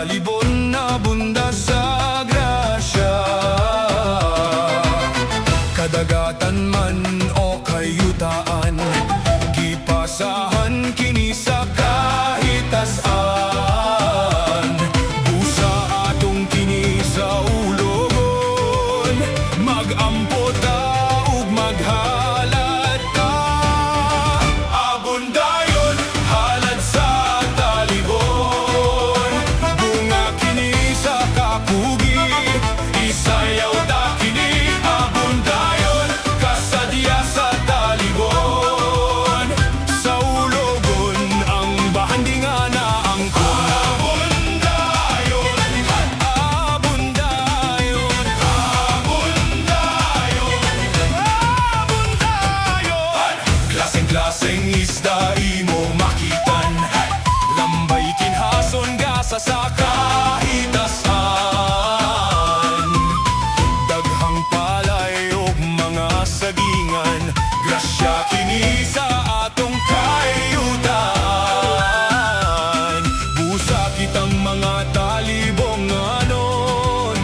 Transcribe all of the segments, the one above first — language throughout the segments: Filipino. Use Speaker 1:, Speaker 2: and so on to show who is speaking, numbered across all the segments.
Speaker 1: talibon na bunda sa grasya. Kadagatan man o kayutaan, gipasahan kini sa kahit as-an. Busa atong kini sa ulogon, mag-ampo ta ug maghalat ta. Abundayon halad sa talibon, bunga kini sa kapugi, isayaw ta kini. Abundayon kasadya sa talibon, sa ulogon ang bahandingan na angkon. Abundayon, abundayon, abundayon, abundayon. Klaseng-klaseng isda imo makitan, lambay kinhason gasa sa kahit as-an. Daghang palay ug mga sagingan, grasya kini sa atong kayutan. Busa kitang mga talibong anon,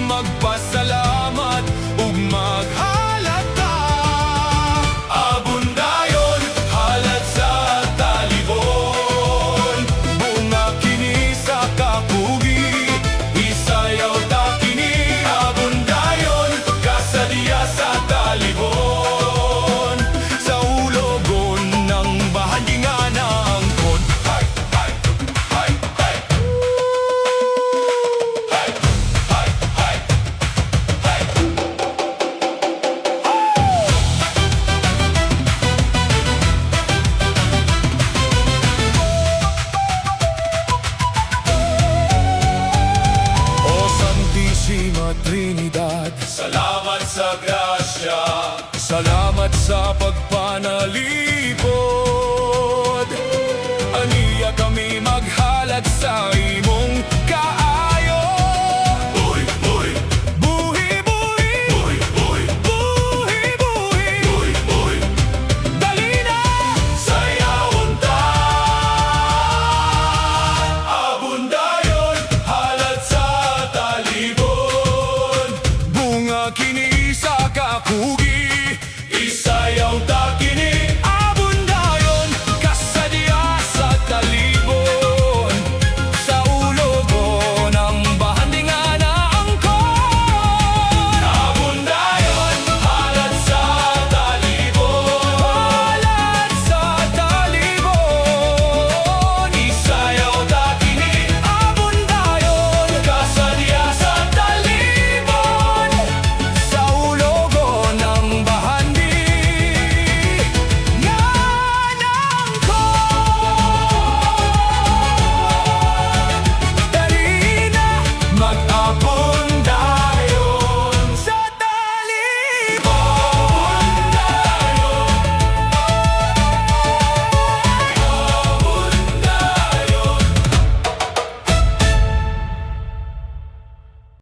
Speaker 1: magpasalamat ug maghalat ta. Abundayon halad sa talibon, bunga kini sa kapugi, isayaw ta kini. Abundayon kasadya sa talibon, sa ulogon ng bahandingan na angkon. Hay, hay, hay, hay. Hay, hay, hay, hay. O Santísima Trinidad, salamat sa grasya, salamat sa pagpanalig.